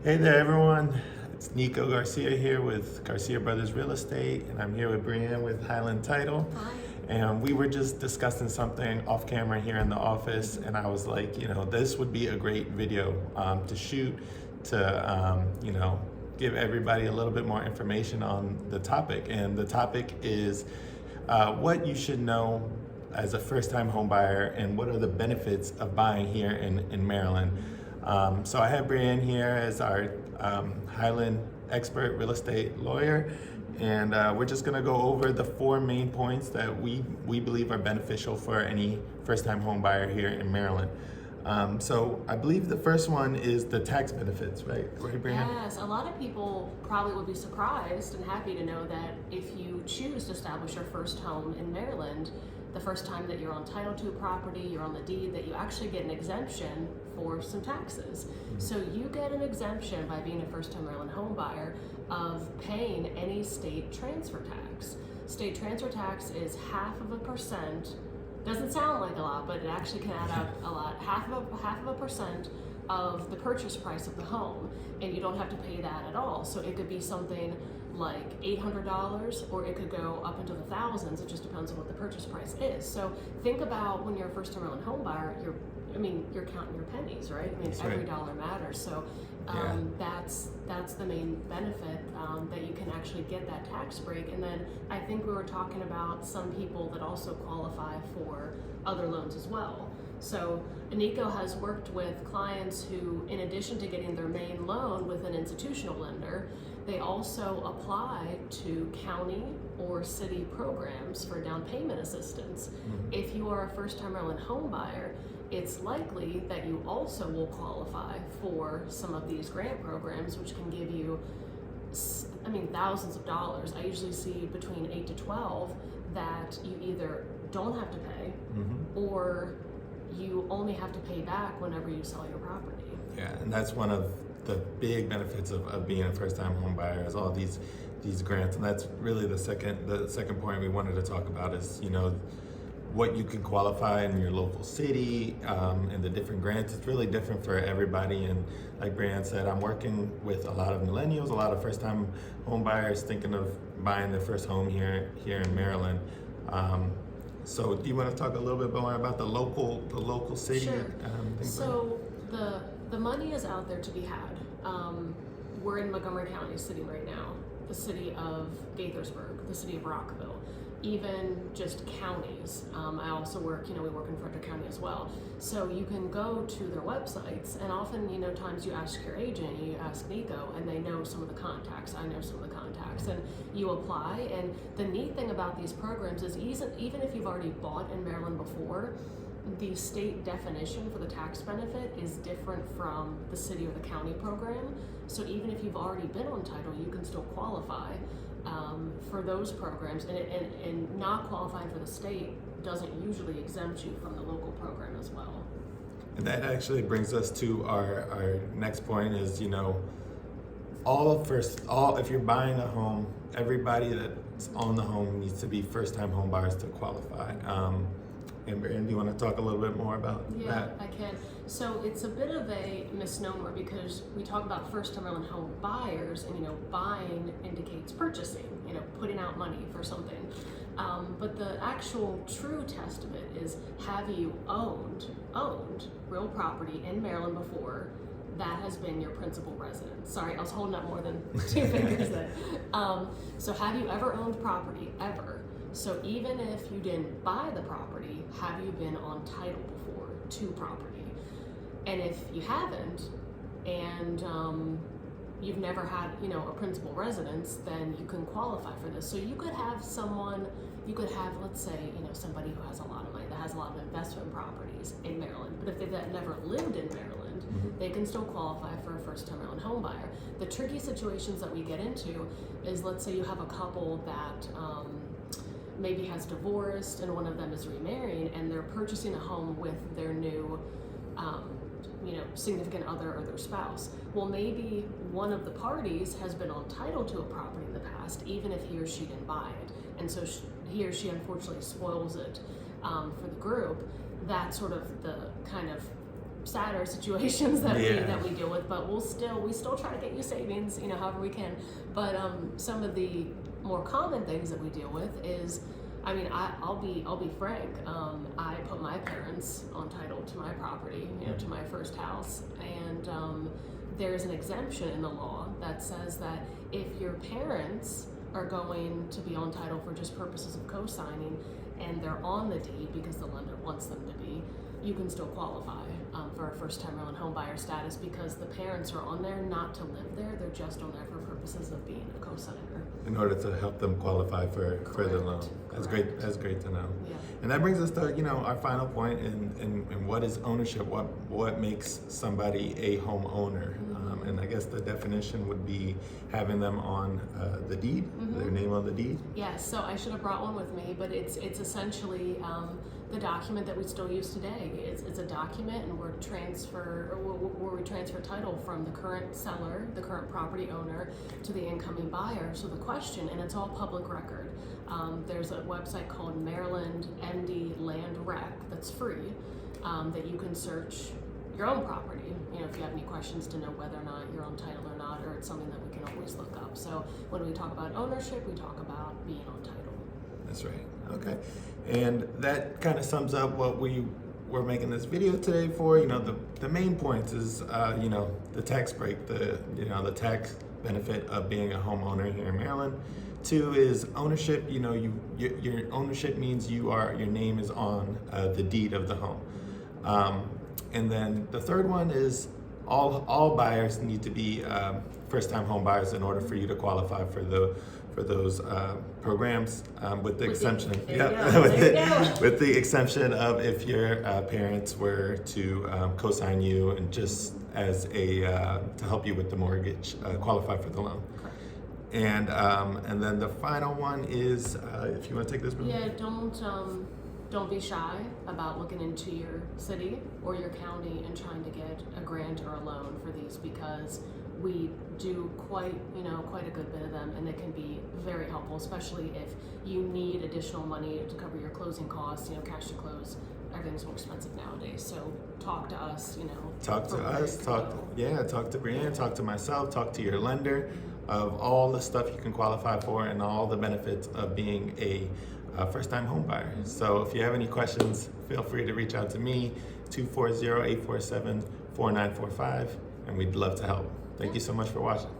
Hey there, everyone. It's Nico Garcia here with Garcia Brothers Real Estate, and I'm here with Brianne with Highland Title. Hi. And we were just discussing something off camera here in the office, and I was like, this would be a great video to shoot to, give everybody a little bit more information on the topic. And the topic is what you should know as a first-time home buyer and what are the benefits of buying here in Maryland. So I have Brianne here as our Highland expert real estate lawyer, and we're just going to go over the 4 main points that we believe are beneficial for any first-time home buyer here in Maryland. So I believe the first one is the tax benefits, right, Brianne? Yes, a lot of people probably would be surprised and happy to know that if you choose to establish your first home in Maryland, the first time that you're on title to a property, you're on the deed, that you actually get an exemption for some taxes. So you get an exemption by being a first-time Maryland home buyer of paying any state transfer tax. State transfer tax is 0.5%. Doesn't sound like a lot, but it actually can add up a lot. Half of a percent of the purchase price of the home, and you don't have to pay that at all. So it could be something like $800, or it could go up into the thousands. It just depends on what the purchase price is. So think about when you're a first-time Maryland home buyer, you're counting your pennies, right? That's every right. dollar matters. So that's the main benefit, that you can actually get that tax break. And then I think we were talking about some people that also qualify for other loans as well. So Nico has worked with clients who, in addition to getting their main loan with an institutional lender, they also apply to county or city programs for down payment assistance. If you are a first-time Maryland home buyer, it's likely that you also will qualify for some of these grant programs, which can give you, thousands of dollars. I usually see between 8 to 12 that you either don't have to pay, or you only have to pay back whenever you sell your property. Yeah, and that's one of the big benefits of being a first-time home buyer is all these grants, and that's really the second point we wanted to talk about is what you can qualify in your local city, and the different grants. It's really different for everybody, and like Brianne said, I'm working with a lot of millennials, a lot of first-time home buyers thinking of buying their first home here in Maryland. So do you want to talk a little bit more about the local city? Sure. Things So the money is out there to be had. We're in Montgomery County sitting right now, the city of Gaithersburg, the city of Rockville, even just counties. I also work, we work in Frederick County as well. So you can go to their websites, and often, times you ask your agent, you ask Nico, and they know some of the contacts. I know some of the contacts, and you apply. And the neat thing about these programs is even if you've already bought in Maryland before, the state definition for the tax benefit is different from the city or the county program. So even if you've already been on title, you can still qualify for those programs, and not qualifying for the state doesn't usually exempt you from the local program as well. And that actually brings us to our next point is, if you're buying a home, everybody that's on the home needs to be first-time home buyers to qualify. And do you want to talk a little bit more about that? Yeah, I can. So it's a bit of a misnomer because we talk about first-time Maryland home buyers, and buying indicates purchasing, putting out money for something. But the actual true test of it is, have you owned real property in Maryland before that has been your principal residence? Sorry, I was holding up more than 2 fingers there. So have you ever owned property, ever? So even if you didn't buy the property, have you been on title before to property? And if you haven't, and you've never had, a principal residence, then you can qualify for this. So you could have let's say, somebody who has a lot of money, that has a lot of investment properties in Maryland, but if they've never lived in Maryland, they can still qualify for a first-time Maryland home buyer. The tricky situations that we get into is, let's say you have a couple that maybe has divorced and one of them is remarrying, and they're purchasing a home with their new significant other or their spouse. Well, maybe one of the parties has been on title to a property in the past, even if he or she didn't buy it, and so he or she unfortunately spoils it for the group. That's sort of the kind of sadder situations that Yeah. we deal with, but we still try to get you savings, however we can. But some of the more common things that we deal with is, I'll be frank. I put my parents on title to my property, to my first house, and there's an exemption in the law that says that if your parents are going to be on title for just purposes of co-signing, and they're on the deed because the lender wants them to be, you can still qualify for a first-time real home buyer status because the parents are on there not to live there; they're just on there for purposes of being a co-signer. In order to help them qualify for the loan. That's Correct. great. That's great to know. Yeah. And that brings us to our final point in what is ownership. What makes somebody a homeowner? And I guess the definition would be having them on the deed, their name on the deed. Yes, so I should have brought one with me, but it's essentially the document that we still use today. It's a document, and where we transfer title from the current seller, the current property owner, to the incoming buyer. So the question, and it's all public record. There's a website called Maryland MD Land Rec that's free, that you can search your own property, if you have any questions to know whether or not you're on title or not, or it's something that we can always look up. So when we talk about ownership, we talk about being on title. That's right. Okay. And that kind of sums up what we were making this video today for. The main points is, the tax break, the tax benefit of being a homeowner here in Maryland. 2 is ownership. Your ownership means your name is on the deed of the home. And then the third one is all buyers need to be first-time home buyers in order for you to qualify for those programs, with the exemption. With the exemption of if your parents were to co-sign you and just as to help you with the mortgage, qualify for the loan. Correct. And then the final one is, if you want to take this one. Yeah, don't be shy about looking into your city or your county and trying to get a grant or a loan for these, because we do quite a good bit of them, and it can be very helpful, especially if you need additional money to cover your closing costs. Cash to close, everything's more expensive nowadays. So talk to us. Talk to us. Talk to Brianne. Talk to myself. Talk to your lender of all the stuff you can qualify for and all the benefits of being a first-time home buyer. So if you have any questions, feel free to reach out to me, 240-847-4945, and we'd love to help. Thank you so much for watching.